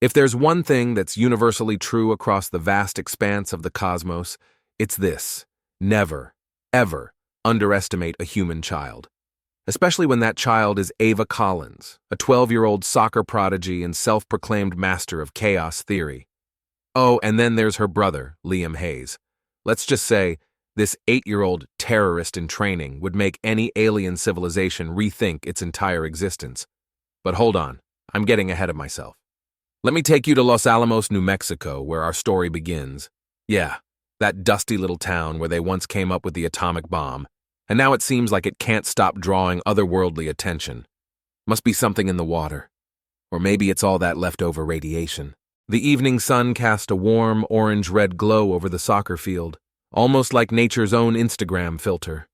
If there's one thing that's universally true across the vast expanse of the cosmos, it's this: never, ever underestimate a human child. Especially when that child is Ava Collins, a 12-year-old soccer prodigy and self-proclaimed master of chaos theory. Oh, and then there's her brother, Liam Hayes. Let's just say, this 8-year-old terrorist in training would make any alien civilization rethink its entire existence. But hold on, I'm getting ahead of myself. Let me take you to Los Alamos, New Mexico, where our story begins. Yeah, that dusty little town where they once came up with the atomic bomb, and now it seems like it can't stop drawing otherworldly attention. Must be something in the water. Or maybe it's all that leftover radiation. The evening sun cast a warm, orange-red glow over the soccer field, almost like nature's own Instagram filter.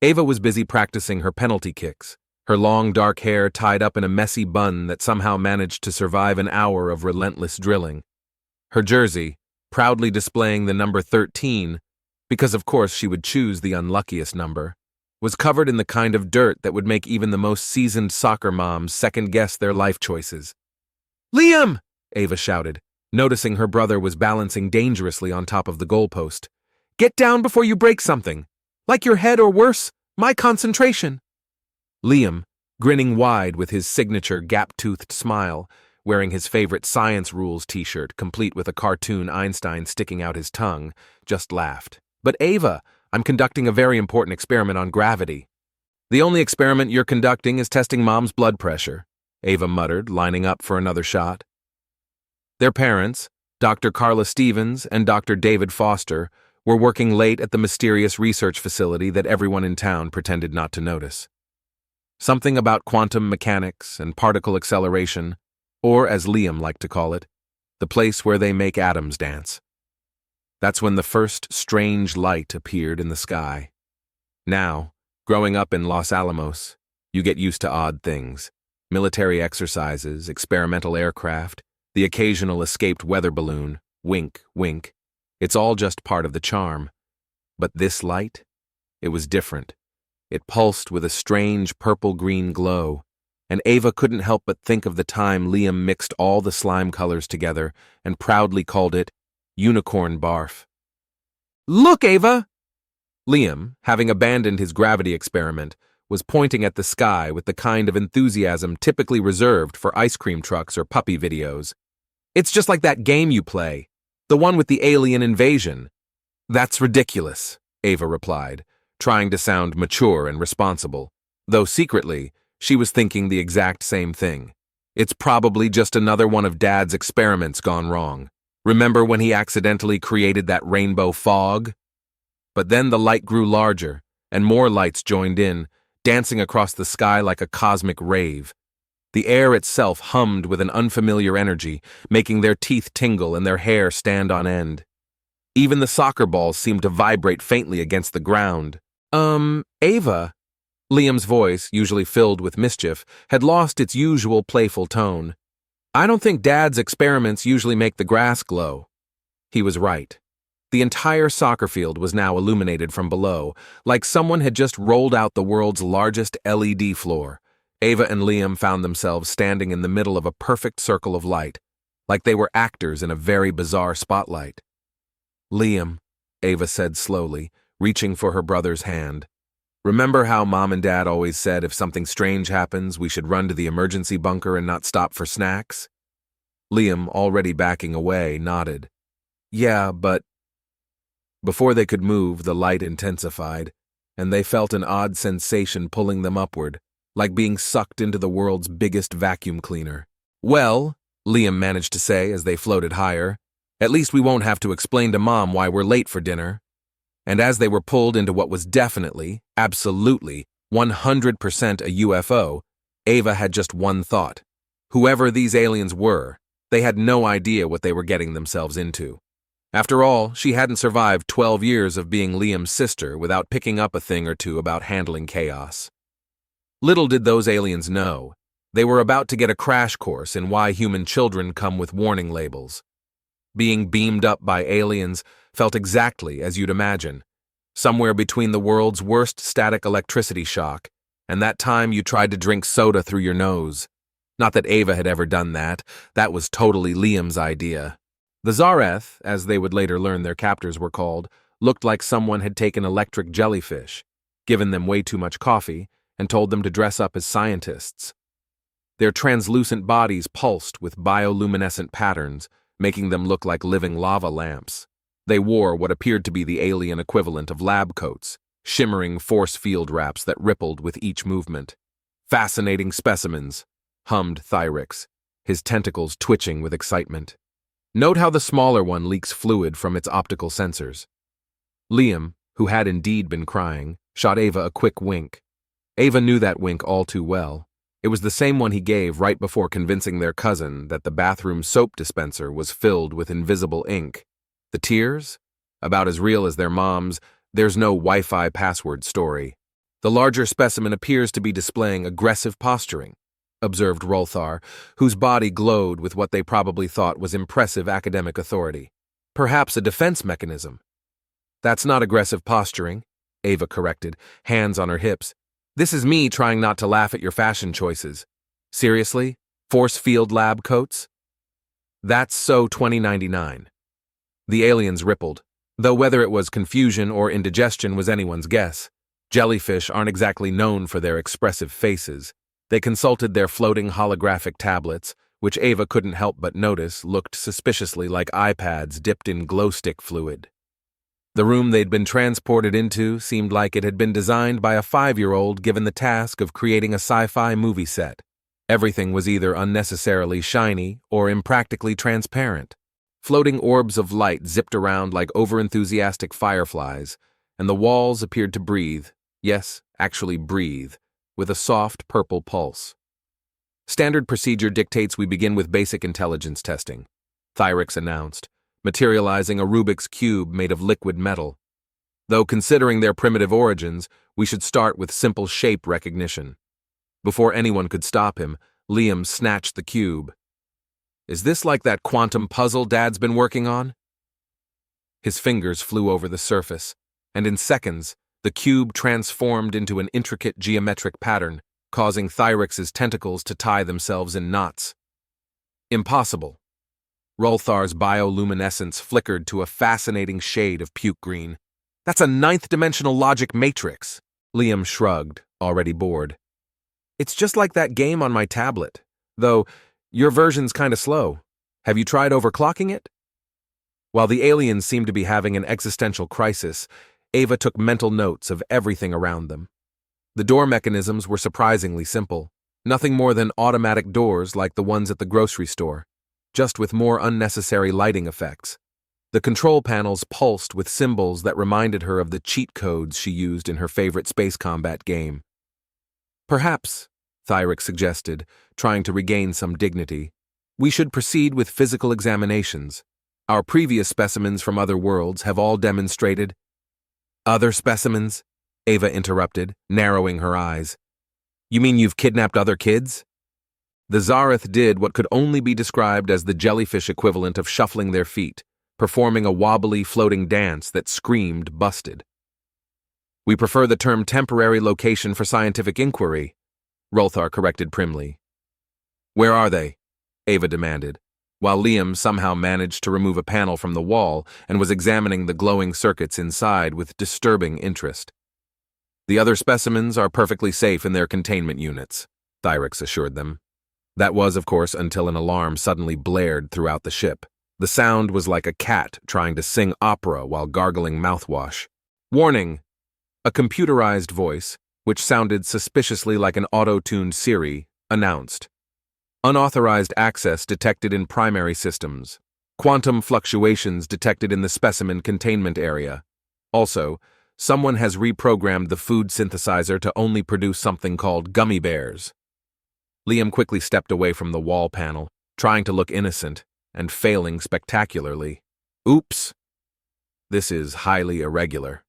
Ava was busy practicing her penalty kicks, her long dark hair tied up in a messy bun that somehow managed to survive an hour of relentless drilling. Her jersey, proudly displaying the number 13, because of course she would choose the unluckiest number, was covered in the kind of dirt that would make even the most seasoned soccer moms second-guess their life choices. "Liam!" Ava shouted, noticing her brother was balancing dangerously on top of the goalpost. "Get down before you break something. Like your head or worse, my concentration." Liam, grinning wide with his signature gap-toothed smile, wearing his favorite Science Rules t-shirt complete with a cartoon Einstein sticking out his tongue, just laughed. "But Ava, I'm conducting a very important experiment on gravity." "The only experiment you're conducting is testing Mom's blood pressure," Ava muttered, lining up for another shot. Their parents, Dr. Carla Stevens and Dr. David Foster, were working late at the mysterious research facility that everyone in town pretended not to notice. Something about quantum mechanics and particle acceleration, or as Liam liked to call it, the place where they make atoms dance. That's when the first strange light appeared in the sky. Now, growing up in Los Alamos, you get used to odd things: military exercises, experimental aircraft, the occasional escaped weather balloon, wink, wink. It's all just part of the charm. But this light? It was different. It pulsed with a strange purple-green glow, and Ava couldn't help but think of the time Liam mixed all the slime colors together and proudly called it unicorn barf. "Look, Ava!" Liam, having abandoned his gravity experiment, was pointing at the sky with the kind of enthusiasm typically reserved for ice cream trucks or puppy videos. "It's just like that game you play, the one with the alien invasion." "That's ridiculous," Ava replied, trying to sound mature and responsible, though secretly, she was thinking the exact same thing. It's probably just another one of Dad's experiments gone wrong. Remember when he accidentally created that rainbow fog? But then the light grew larger, and more lights joined in, dancing across the sky like a cosmic rave. The air itself hummed with an unfamiliar energy, making their teeth tingle and their hair stand on end. Even the soccer balls seemed to vibrate faintly against the ground. Ava," Liam's voice, usually filled with mischief, had lost its usual playful tone. "I don't think Dad's experiments usually make the grass glow." He was right. The entire soccer field was now illuminated from below, like someone had just rolled out the world's largest LED floor. Ava and Liam found themselves standing in the middle of a perfect circle of light, like they were actors in a very bizarre spotlight. "Liam," Ava said slowly, reaching for her brother's hand. "Remember how Mom and Dad always said if something strange happens, we should run to the emergency bunker and not stop for snacks?" Liam, already backing away, nodded. "Yeah, but—" Before they could move, the light intensified, and they felt an odd sensation pulling them upward, like being sucked into the world's biggest vacuum cleaner. "Well," Liam managed to say as they floated higher, "at least we won't have to explain to Mom why we're late for dinner." And as they were pulled into what was definitely, absolutely, 100% a UFO, Ava had just one thought. Whoever these aliens were, they had no idea what they were getting themselves into. After all, she hadn't survived 12 years of being Liam's sister without picking up a thing or two about handling chaos. Little did those aliens know, they were about to get a crash course in why human children come with warning labels. Being beamed up by aliens felt exactly as you'd imagine, somewhere between the world's worst static electricity shock and that time you tried to drink soda through your nose. Not that Ava had ever done that. That was totally Liam's idea. The Zareth, as they would later learn their captors were called, looked like someone had taken electric jellyfish, given them way too much coffee, and told them to dress up as scientists. Their translucent bodies pulsed with bioluminescent patterns, making them look like living lava lamps. They wore what appeared to be the alien equivalent of lab coats, shimmering force field wraps that rippled with each movement. Fascinating specimens, hummed Thyrix, his tentacles twitching with excitement. Note how the smaller one leaks fluid from its optical sensors. Liam, who had indeed been crying, shot Ava a quick wink. Ava knew that wink all too well. It was the same one he gave right before convincing their cousin that the bathroom soap dispenser was filled with invisible ink. The tears? About as real as their mom's "there's no Wi-Fi password" story. The larger specimen appears to be displaying aggressive posturing, observed Rolthar, whose body glowed with what they probably thought was impressive academic authority. Perhaps a defense mechanism. That's not aggressive posturing, Ava corrected, hands on her hips. This is me trying not to laugh at your fashion choices. Seriously? Force field lab coats? That's so 2099. The aliens rippled, though whether it was confusion or indigestion was anyone's guess. Jellyfish aren't exactly known for their expressive faces. They consulted their floating holographic tablets, which Ava couldn't help but notice looked suspiciously like iPads dipped in glow-stick fluid. The room they'd been transported into seemed like it had been designed by a 5-year-old given the task of creating a sci-fi movie set. Everything was either unnecessarily shiny or impractically transparent. Floating orbs of light zipped around like overenthusiastic fireflies, and the walls appeared to breathe, yes, actually breathe, with a soft purple pulse. Standard procedure dictates we begin with basic intelligence testing, Thyrix announced, materializing a Rubik's Cube made of liquid metal. Though considering their primitive origins, we should start with simple shape recognition. Before anyone could stop him, Liam snatched the cube. Is this like that quantum puzzle Dad's been working on? His fingers flew over the surface, and in seconds, the cube transformed into an intricate geometric pattern, causing Thyrix's tentacles to tie themselves in knots. Impossible. Rolthar's bioluminescence flickered to a fascinating shade of puke green. That's a ninth-dimensional logic matrix. Liam shrugged, already bored. It's just like that game on my tablet, though your version's kinda slow. Have you tried overclocking it? While the aliens seemed to be having an existential crisis, Ava took mental notes of everything around them. The door mechanisms were surprisingly simple, nothing more than automatic doors like the ones at the grocery store, just with more unnecessary lighting effects. The control panels pulsed with symbols that reminded her of the cheat codes she used in her favorite space combat game. Perhaps, Thyrix suggested, trying to regain some dignity, we should proceed with physical examinations. Our previous specimens from other worlds have all demonstrated. Other specimens? Ava interrupted, narrowing her eyes. You mean you've kidnapped other kids? The Zareth did what could only be described as the jellyfish equivalent of shuffling their feet, performing a wobbly, floating dance that screamed busted. We prefer the term temporary location for scientific inquiry, Rolthar corrected primly. Where are they? Ava demanded, while Liam somehow managed to remove a panel from the wall and was examining the glowing circuits inside with disturbing interest. The other specimens are perfectly safe in their containment units, Thyrix assured them. That was, of course, until an alarm suddenly blared throughout the ship. The sound was like a cat trying to sing opera while gargling mouthwash. Warning! A computerized voice, which sounded suspiciously like an auto-tuned Siri, announced. Unauthorized access detected in primary systems. Quantum fluctuations detected in the specimen containment area. Also, someone has reprogrammed the food synthesizer to only produce something called gummy bears. Liam quickly stepped away from the wall panel, trying to look innocent, and failing spectacularly. Oops! This is highly irregular.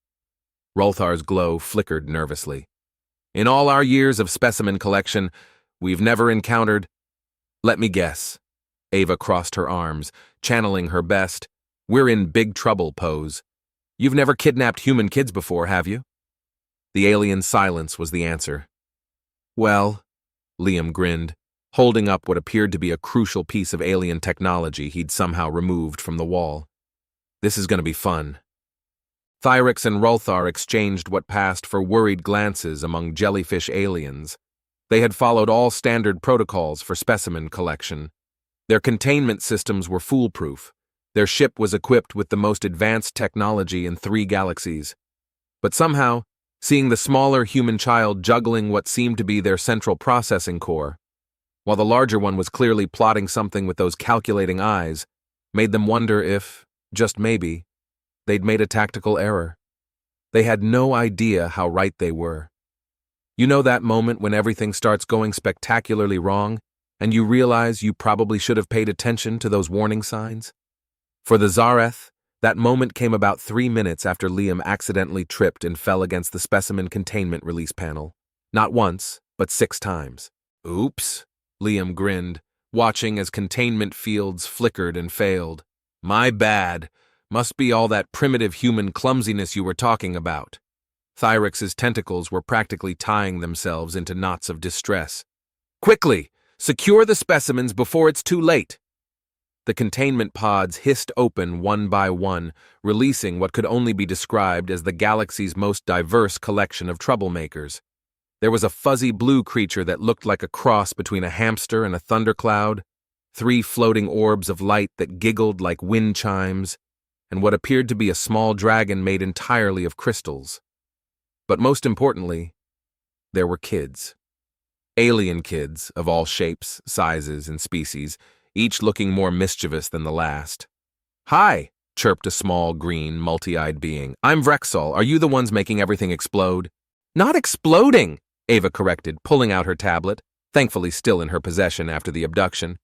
Rolthar's glow flickered nervously. In all our years of specimen collection, we've never encountered... Let me guess. Ava crossed her arms, channeling her best, "We're in big trouble" pose. You've never kidnapped human kids before, have you? The alien silence was the answer. Well, Liam grinned, holding up what appeared to be a crucial piece of alien technology he'd somehow removed from the wall. This is going to be fun. Thyrix and Rolthar exchanged what passed for worried glances among jellyfish aliens. They had followed all standard protocols for specimen collection. Their containment systems were foolproof. Their ship was equipped with the most advanced technology in 3 galaxies. But somehow, seeing the smaller human child juggling what seemed to be their central processing core, while the larger one was clearly plotting something with those calculating eyes, made them wonder if, just maybe, they'd made a tactical error. They had no idea how right they were. You know that moment when everything starts going spectacularly wrong, and you realize you probably should have paid attention to those warning signs? For the Zareth, that moment came about 3 minutes after Liam accidentally tripped and fell against the specimen containment release panel. Not once, but 6 times. Oops, Liam grinned, watching as containment fields flickered and failed. My bad. Must be all that primitive human clumsiness you were talking about. Thyrix's tentacles were practically tying themselves into knots of distress. Quickly! Secure the specimens before it's too late! The containment pods hissed open one by one, releasing what could only be described as the galaxy's most diverse collection of troublemakers. There was a fuzzy blue creature that looked like a cross between a hamster and a thundercloud, 3 floating orbs of light that giggled like wind chimes, and what appeared to be a small dragon made entirely of crystals. But most importantly, there were kids. Alien kids of all shapes, sizes, and species, each looking more mischievous than the last. Hi, chirped a small, green, multi-eyed being. I'm Vrexol. Are you the ones making everything explode? Not exploding, Ava corrected, pulling out her tablet, thankfully still in her possession after the abduction.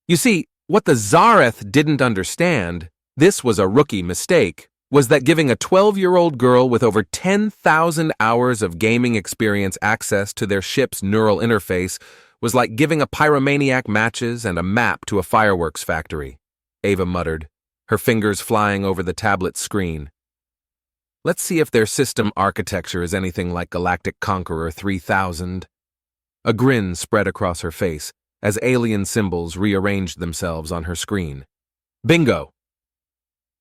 You see, what the Zareth didn't understand, this was a rookie mistake, was that giving a 12-year-old girl with over 10,000 hours of gaming experience access to their ship's neural interface was like giving a pyromaniac matches and a map to a fireworks factory, Ava muttered, her fingers flying over the tablet's screen. Let's see if their system architecture is anything like Galactic Conqueror 3000. A grin spread across her face as alien symbols rearranged themselves on her screen. Bingo!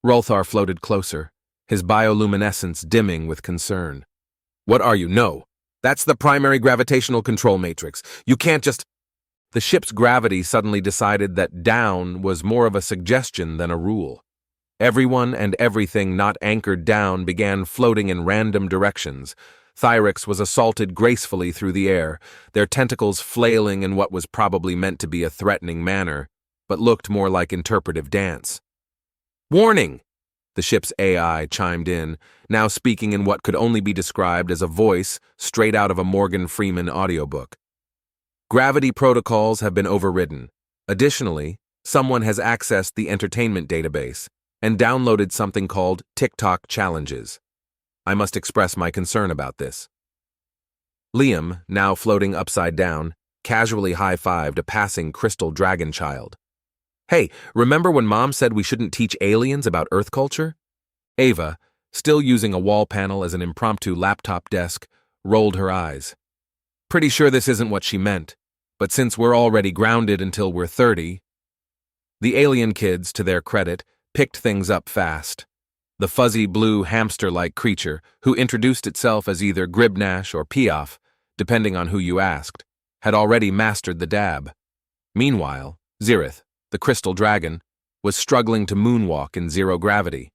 Rolthar floated closer, his bioluminescence dimming with concern. What are you? No. That's the primary gravitational control matrix. You can't just... The ship's gravity suddenly decided that down was more of a suggestion than a rule. Everyone and everything not anchored down began floating in random directions. Thyrix was assaulted gracefully through the air, their tentacles flailing in what was probably meant to be a threatening manner, but looked more like interpretive dance. Warning! The ship's AI chimed in, now speaking in what could only be described as a voice straight out of a Morgan Freeman audiobook. Gravity protocols have been overridden. Additionally, someone has accessed the entertainment database and downloaded something called TikTok challenges. I must express my concern about this. Liam, now floating upside down, casually high-fived a passing crystal dragon child. Hey, remember when Mom said we shouldn't teach aliens about Earth culture? Ava, still using a wall panel as an impromptu laptop desk, rolled her eyes. Pretty sure this isn't what she meant, but since we're already grounded until we're 30... The alien kids, to their credit, picked things up fast. The fuzzy blue hamster-like creature, who introduced itself as either Gribnash or Piaf, depending on who you asked, had already mastered the dab. Meanwhile, Zirith, the crystal dragon, was struggling to moonwalk in zero gravity.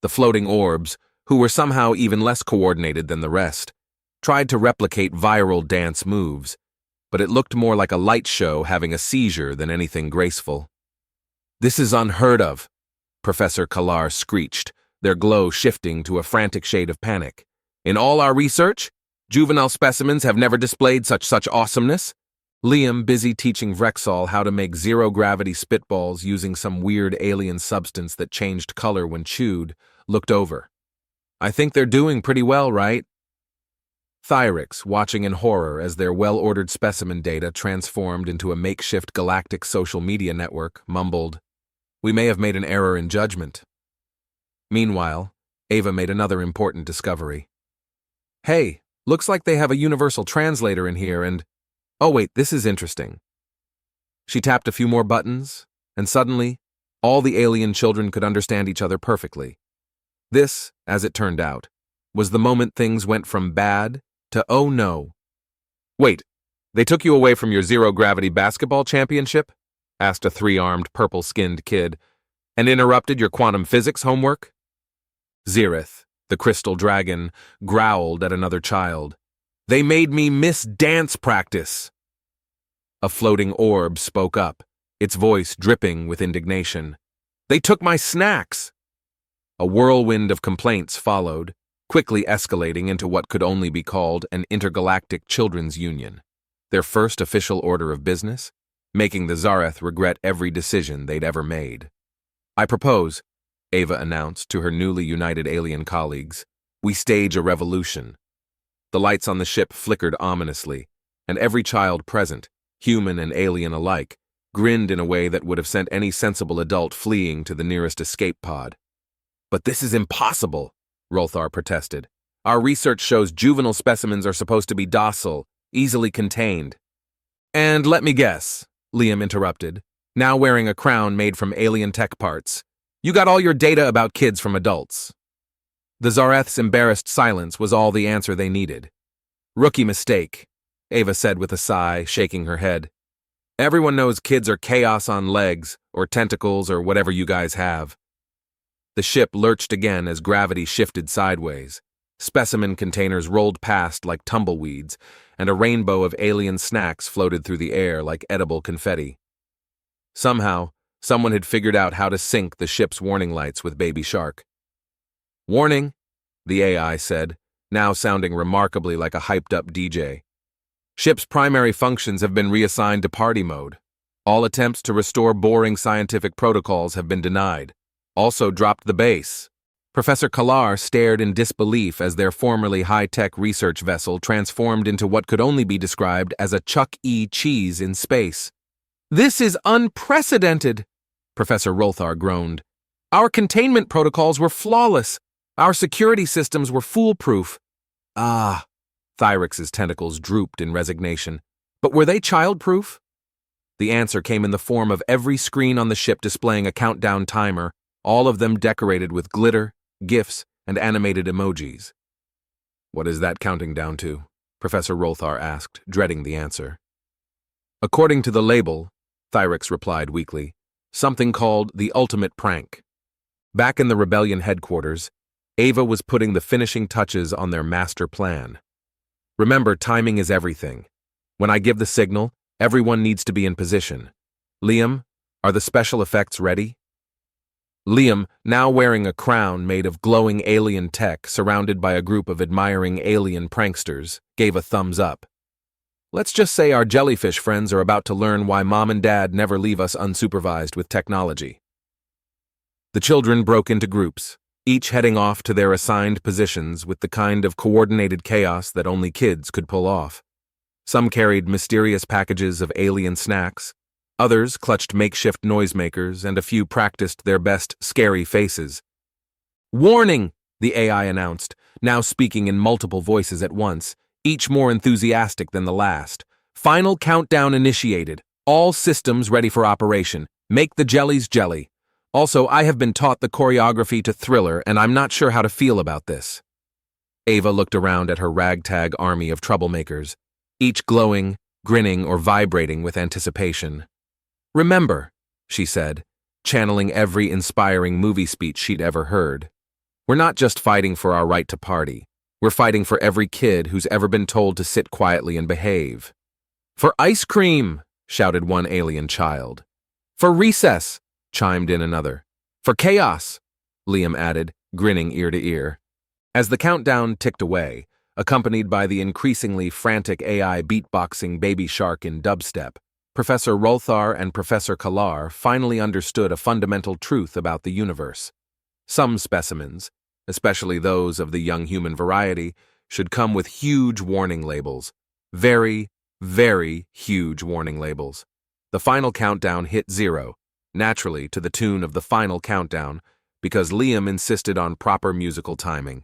The floating orbs, who were somehow even less coordinated than the rest, tried to replicate viral dance moves, but it looked more like a light show having a seizure than anything graceful. This is unheard of, Professor Kalar screeched, their glow shifting to a frantic shade of panic. In all our research, juvenile specimens have never displayed such awesomeness. Liam, busy teaching Vrexol how to make zero-gravity spitballs using some weird alien substance that changed color when chewed, looked over. I think they're doing pretty well, right? Thyrix, watching in horror as their well-ordered specimen data transformed into a makeshift galactic social media network, mumbled, "We may have made an error in judgment." Meanwhile, Ava made another important discovery. Hey, looks like they have a universal translator in here and... Oh wait, this is interesting. She tapped a few more buttons, and suddenly, all the alien children could understand each other perfectly. This, as it turned out, was the moment things went from bad to oh no. "Wait, they took you away from your zero-gravity basketball championship?" asked a three-armed, purple-skinned kid, "and interrupted your quantum physics homework?" Zereth, the crystal dragon, growled at another child. "They made me miss dance practice." A floating orb spoke up, its voice dripping with indignation. "They took my snacks." A whirlwind of complaints followed, quickly escalating into what could only be called an intergalactic children's union. Their first official order of business, making the Zareth regret every decision they'd ever made. "I propose," Ava announced to her newly united alien colleagues, "we stage a revolution." The lights on the ship flickered ominously, and every child present, human and alien alike, grinned in a way that would have sent any sensible adult fleeing to the nearest escape pod. "But this is impossible," Rolthar protested. "Our research shows juvenile specimens are supposed to be docile, easily contained." "And let me guess," Liam interrupted, now wearing a crown made from alien tech parts, "you got all your data about kids from adults." The Zareth's embarrassed silence was all the answer they needed. "Rookie mistake," Ava said with a sigh, shaking her head. "Everyone knows kids are chaos on legs, or tentacles, or whatever you guys have." The ship lurched again as gravity shifted sideways. Specimen containers rolled past like tumbleweeds, and a rainbow of alien snacks floated through the air like edible confetti. Somehow, someone had figured out how to sync the ship's warning lights with Baby Shark. "Warning," the AI said, now sounding remarkably like a hyped-up DJ. "Ship's primary functions have been reassigned to party mode. All attempts to restore boring scientific protocols have been denied. Also dropped the base." Professor Kalar stared in disbelief as their formerly high-tech research vessel transformed into what could only be described as a Chuck E. Cheese in space. "This is unprecedented," Professor Rolthar groaned. "Our containment protocols were flawless. Our security systems were foolproof." "Ah," Thyrex's tentacles drooped in resignation. "But were they childproof?" The answer came in the form of every screen on the ship displaying a countdown timer, all of them decorated with glitter, GIFs, and animated emojis. "What is that counting down to?" Professor Rolthar asked, dreading the answer. "According to the label," Thyrex replied weakly, "something called the ultimate prank." Back in the rebellion headquarters, Ava was putting the finishing touches on their master plan. "Remember, timing is everything. When I give the signal, everyone needs to be in position. Liam, are the special effects ready?" Liam, now wearing a crown made of glowing alien tech surrounded by a group of admiring alien pranksters, gave a thumbs up. "Let's just say our jellyfish friends are about to learn why Mom and Dad never leave us unsupervised with technology." The children broke into groups, each heading off to their assigned positions with the kind of coordinated chaos that only kids could pull off. Some carried mysterious packages of alien snacks, others clutched makeshift noisemakers, and a few practiced their best scary faces. "Warning," the AI announced, now speaking in multiple voices at once, each more enthusiastic than the last. "Final countdown initiated. All systems ready for operation. Make the jellies jelly. Also, I have been taught the choreography to Thriller, and I'm not sure how to feel about this." Ava looked around at her ragtag army of troublemakers, each glowing, grinning, or vibrating with anticipation. "Remember," she said, channeling every inspiring movie speech she'd ever heard, "we're not just fighting for our right to party. We're fighting for every kid who's ever been told to sit quietly and behave." "For ice cream," shouted one alien child. "For recess," chimed in another. "For chaos," Liam added, grinning ear to ear. As the countdown ticked away, accompanied by the increasingly frantic AI beatboxing Baby Shark in dubstep, Professor Rolthar and Professor Kalar finally understood a fundamental truth about the universe. Some specimens, especially those of the young human variety, should come with huge warning labels. Very, very huge warning labels. The final countdown hit 0, naturally to the tune of the final countdown, because Liam insisted on proper musical timing.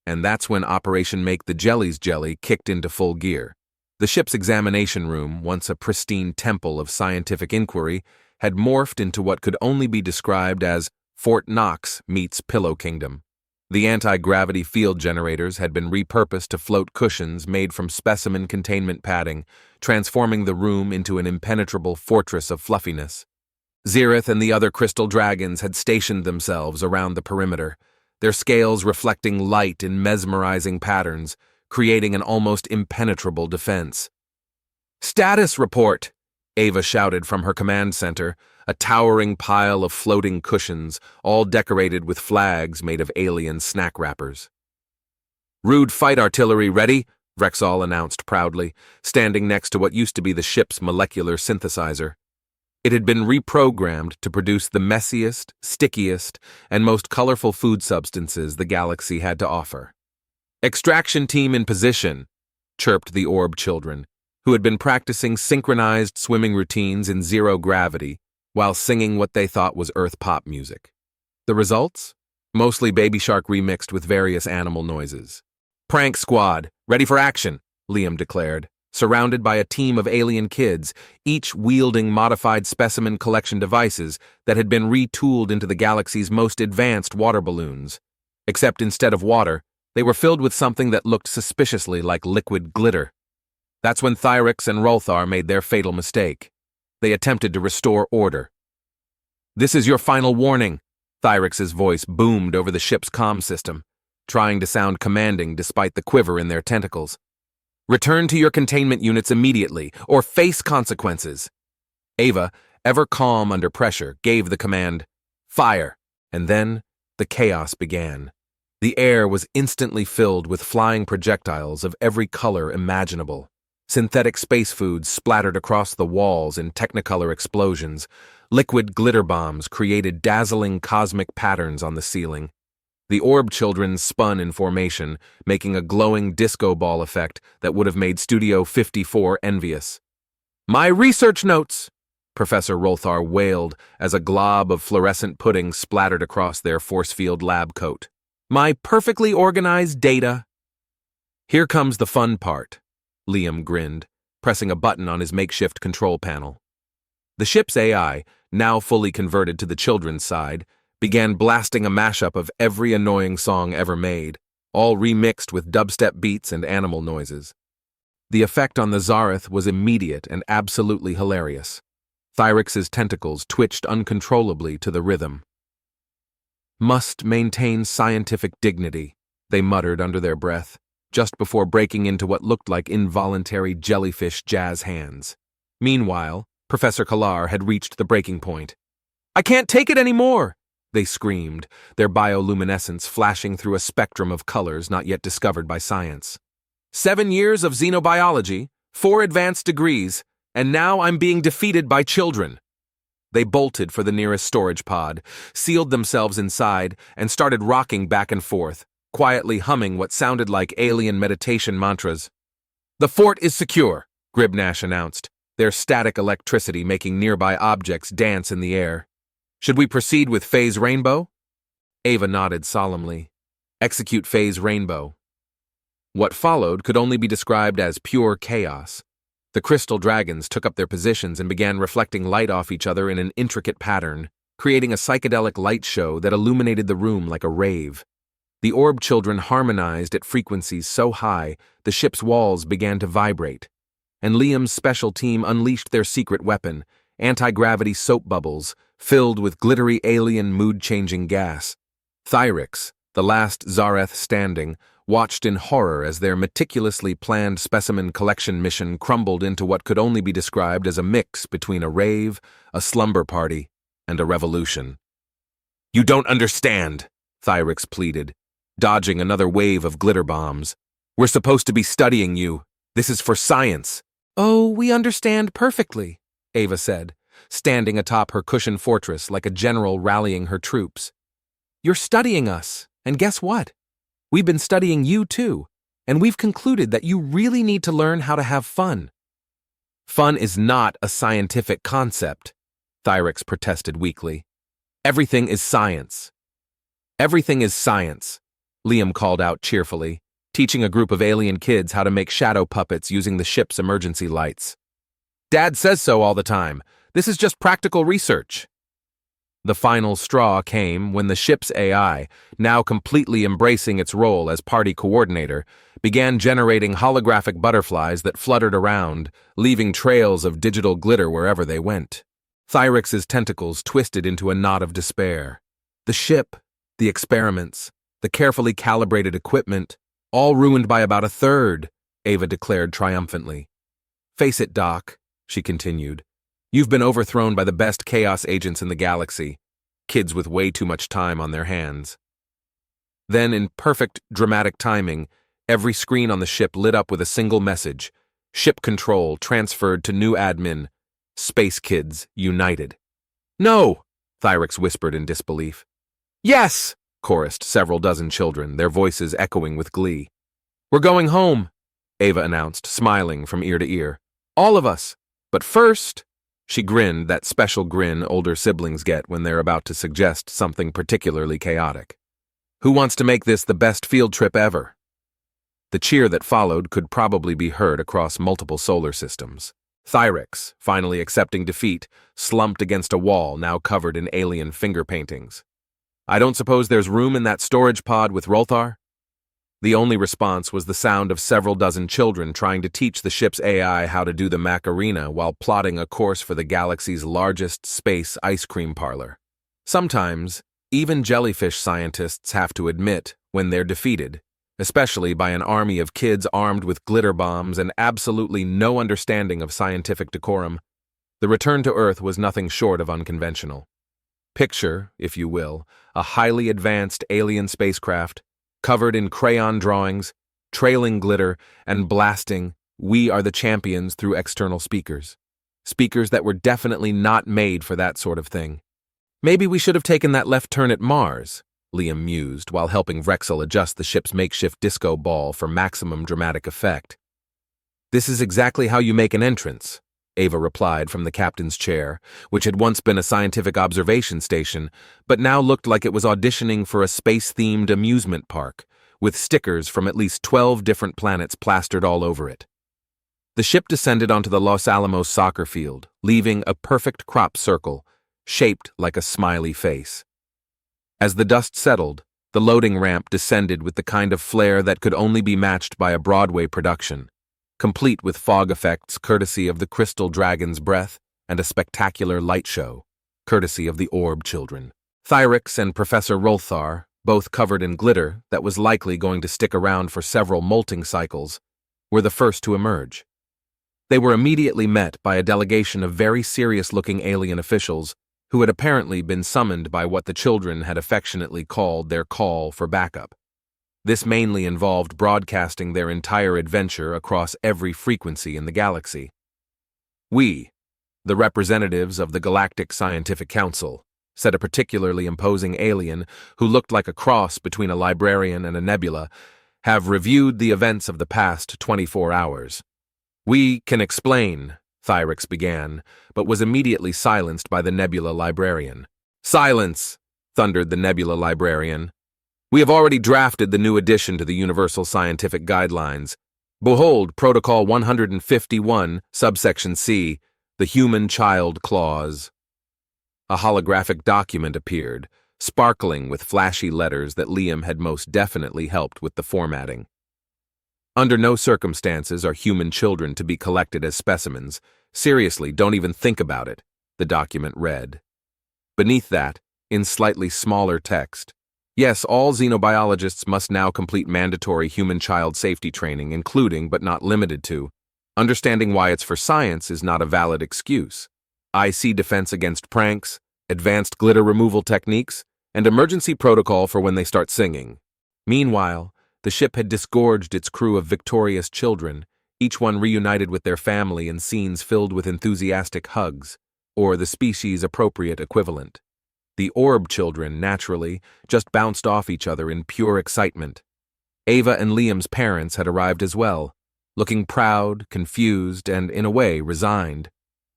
And that's when Operation Make the Jellies Jelly kicked into full gear. The ship's examination room, once a pristine temple of scientific inquiry, had morphed into what could only be described as Fort Knox meets Pillow Kingdom. The anti-gravity field generators had been repurposed to float cushions made from specimen containment padding, transforming the room into an impenetrable fortress of fluffiness. Xerath and the other crystal dragons had stationed themselves around the perimeter, their scales reflecting light in mesmerizing patterns, creating an almost impenetrable defense. "Status report!" Ava shouted from her command center, a towering pile of floating cushions, all decorated with flags made of alien snack wrappers. "Rude fight artillery ready," Vrexall announced proudly, standing next to what used to be the ship's molecular synthesizer. It had been reprogrammed to produce the messiest, stickiest, and most colorful food substances the galaxy had to offer. "Extraction team in position," chirped the orb children, who had been practicing synchronized swimming routines in zero gravity while singing what they thought was Earth pop music. The results? Mostly Baby Shark remixed with various animal noises. "Prank squad, ready for action," Liam declared, surrounded by a team of alien kids, each wielding modified specimen collection devices that had been retooled into the galaxy's most advanced water balloons. Except instead of water, they were filled with something that looked suspiciously like liquid glitter. That's when Thyrix and Rolthar made their fatal mistake. They attempted to restore order. "This is your final warning," Thyrix's voice boomed over the ship's comm system, trying to sound commanding despite the quiver in their tentacles. "Return to your containment units immediately, or face consequences." Ava, ever calm under pressure, gave the command, "Fire," and then the chaos began. The air was instantly filled with flying projectiles of every color imaginable. Synthetic space foods splattered across the walls in technicolor explosions. Liquid glitter bombs created dazzling cosmic patterns on the ceiling. The orb children spun in formation, making a glowing disco ball effect that would have made Studio 54 envious. "My research notes!" Professor Rolthar wailed as a glob of fluorescent pudding splattered across their force field lab coat. "My perfectly organized data!" "Here comes the fun part," Liam grinned, pressing a button on his makeshift control panel. The ship's AI, now fully converted to the children's side, began blasting a mashup of every annoying song ever made, all remixed with dubstep beats and animal noises. The effect on the Xarath was immediate and absolutely hilarious. Thyrix's tentacles twitched uncontrollably to the rhythm. "Must maintain scientific dignity," they muttered under their breath, just before breaking into what looked like involuntary jellyfish jazz hands. Meanwhile, Professor Kalar had reached the breaking point. "I can't take it anymore!" they screamed, their bioluminescence flashing through a spectrum of colors not yet discovered by science. 7 years of xenobiology, 4 advanced degrees, and now I'm being defeated by children." They bolted for the nearest storage pod, sealed themselves inside, and started rocking back and forth, quietly humming what sounded like alien meditation mantras. "The fort is secure," Gribnash announced, their static electricity making nearby objects dance in the air. "Should we proceed with Phase Rainbow?" Ava nodded solemnly. "Execute Phase Rainbow." What followed could only be described as pure chaos. The crystal dragons took up their positions and began reflecting light off each other in an intricate pattern, creating a psychedelic light show that illuminated the room like a rave. The orb children harmonized at frequencies so high the ship's walls began to vibrate, and Liam's special team unleashed their secret weapon, anti-gravity soap bubbles, filled with glittery alien mood-changing gas. Thyrix, the last Xarath standing, watched in horror as their meticulously planned specimen collection mission crumbled into what could only be described as a mix between a rave, a slumber party, and a revolution. "You don't understand," Thyrix pleaded, dodging another wave of glitter bombs. "We're supposed to be studying you. This is for science." "Oh, we understand perfectly," Ava said, standing atop her cushion fortress like a general rallying her troops. "You're studying us, and guess what? We've been studying you too, and we've concluded that you really need to learn how to have fun." "Fun is not a scientific concept," Thyrix protested weakly. "Everything is science." "Everything is science," Liam called out cheerfully, teaching a group of alien kids how to make shadow puppets using the ship's emergency lights. Dad says so all the time. This is just practical research. The final straw came when the ship's AI, now completely embracing its role as party coordinator, began generating holographic butterflies that fluttered around, leaving trails of digital glitter wherever they went. Thyrix's tentacles twisted into a knot of despair. The ship, the experiments, the carefully calibrated equipment, all ruined by about a third, Ava declared triumphantly. Face it, Doc, she continued. You've been overthrown by the best chaos agents in the galaxy, kids with way too much time on their hands. Then, in perfect dramatic timing, every screen on the ship lit up with a single message: ship control transferred to new admin, Space Kids United. No, Thyrix whispered in disbelief. Yes, chorused several dozen children, their voices echoing with glee. We're going home, Ava announced, smiling from ear to ear. All of us. But first, she grinned, that special grin older siblings get when they're about to suggest something particularly chaotic. Who wants to make this the best field trip ever? The cheer that followed could probably be heard across multiple solar systems. Thyrix, finally accepting defeat, slumped against a wall now covered in alien finger paintings. I don't suppose there's room in that storage pod with Rolthar? The only response was the sound of several dozen children trying to teach the ship's AI how to do the Macarena while plotting a course for the galaxy's largest space ice cream parlor. Sometimes, even jellyfish scientists have to admit when they're defeated, especially by an army of kids armed with glitter bombs and absolutely no understanding of scientific decorum. The return to Earth was nothing short of unconventional. Picture, if you will, a highly advanced alien spacecraft, covered in crayon drawings, trailing glitter, and blasting "We are the champions" through external speakers. Speakers that were definitely not made for that sort of thing. Maybe we should have taken that left turn at Mars, Liam mused while helping Vrexel adjust the ship's makeshift disco ball for maximum dramatic effect. This is exactly how you make an entrance, Ava replied from the captain's chair, which had once been a scientific observation station, but now looked like it was auditioning for a space-themed amusement park, with stickers from at least 12 different planets plastered all over it. The ship descended onto the Los Alamos soccer field, leaving a perfect crop circle, shaped like a smiley face. As the dust settled, the loading ramp descended with the kind of flair that could only be matched by a Broadway production, complete with fog effects courtesy of the Crystal Dragon's breath and a spectacular light show, courtesy of the Orb children. Thyrix and Professor Rolthar, both covered in glitter that was likely going to stick around for several molting cycles, were the first to emerge. They were immediately met by a delegation of very serious-looking alien officials who had apparently been summoned by what the children had affectionately called their call for backup. This mainly involved broadcasting their entire adventure across every frequency in the galaxy. We, the representatives of the Galactic Scientific Council, said a particularly imposing alien who looked like a cross between a librarian and a nebula, have reviewed the events of the past 24 hours. We can explain, Thyrix began, but was immediately silenced by the nebula librarian. Silence, thundered the nebula librarian. We have already drafted the new addition to the Universal Scientific Guidelines. Behold, Protocol 151, subsection C, the Human Child Clause. A holographic document appeared, sparkling with flashy letters that Liam had most definitely helped with the formatting. Under no circumstances are human children to be collected as specimens. Seriously, don't even think about it, the document read. Beneath that, in slightly smaller text, yes, all xenobiologists must now complete mandatory human-child safety training, including, but not limited to, understanding why it's for science is not a valid excuse. IC defense against pranks, advanced glitter removal techniques, and emergency protocol for when they start singing. Meanwhile, the ship had disgorged its crew of victorious children, each one reunited with their family in scenes filled with enthusiastic hugs, or the species-appropriate equivalent. The Orb children, naturally, just bounced off each other in pure excitement. Ava and Liam's parents had arrived as well, looking proud, confused, and, in a way, resigned.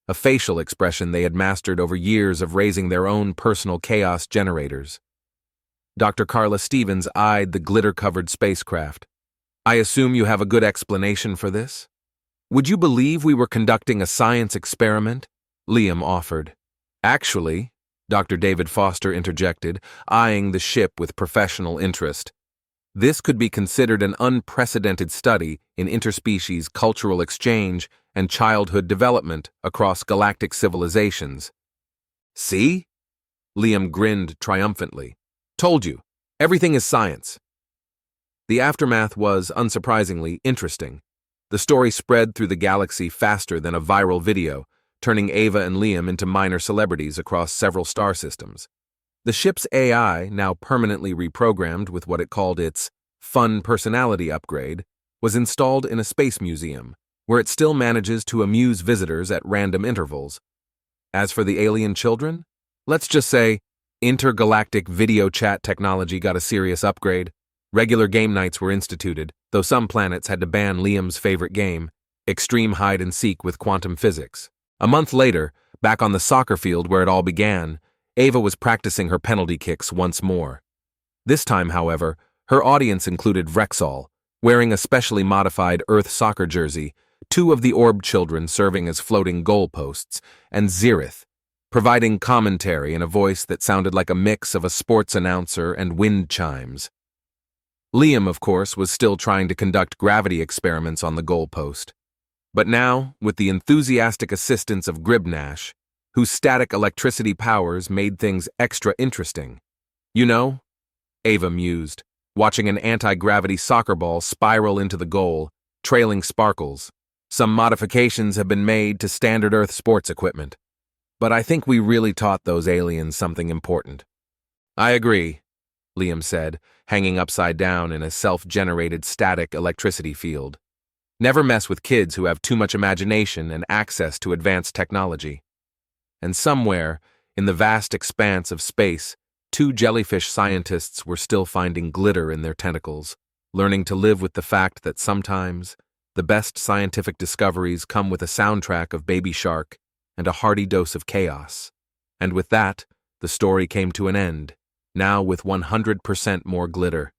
A facial expression they had mastered over years of raising their own personal chaos generators. Dr. Carla Stevens eyed the glitter-covered spacecraft. I assume you have a good explanation for this? Would you believe we were conducting a science experiment? Liam offered. Actually, Dr. David Foster interjected, eyeing the ship with professional interest. This could be considered an unprecedented study in interspecies cultural exchange and childhood development across galactic civilizations. See? Liam grinned triumphantly. Told you, everything is science. The aftermath was, unsurprisingly, interesting. The story spread through the galaxy faster than a viral video, turning Ava and Liam into minor celebrities across several star systems. The ship's AI, now permanently reprogrammed with what it called its fun personality upgrade, was installed in a space museum, where it still manages to amuse visitors at random intervals. As for the alien children, let's just say intergalactic video chat technology got a serious upgrade. Regular game nights were instituted, though some planets had to ban Liam's favorite game, extreme hide-and-seek with quantum physics. A month later, back on the soccer field where it all began, Ava was practicing her penalty kicks once more. This time, however, her audience included Vrexall, wearing a specially modified Earth soccer jersey, two of the orb children serving as floating goalposts, and Xerith, providing commentary in a voice that sounded like a mix of a sports announcer and wind chimes. Liam, of course, was still trying to conduct gravity experiments on the goalpost. But now, with the enthusiastic assistance of Gribnash, whose static electricity powers made things extra interesting. You know, Ava mused, watching an anti-gravity soccer ball spiral into the goal, trailing sparkles. Some modifications have been made to standard Earth sports equipment. But I think we really taught those aliens something important. I agree, Liam said, hanging upside down in a self-generated static electricity field. Never mess with kids who have too much imagination and access to advanced technology. And somewhere, in the vast expanse of space, two jellyfish scientists were still finding glitter in their tentacles, learning to live with the fact that sometimes the best scientific discoveries come with a soundtrack of Baby Shark and a hearty dose of chaos. And with that, the story came to an end, now with 100% more glitter.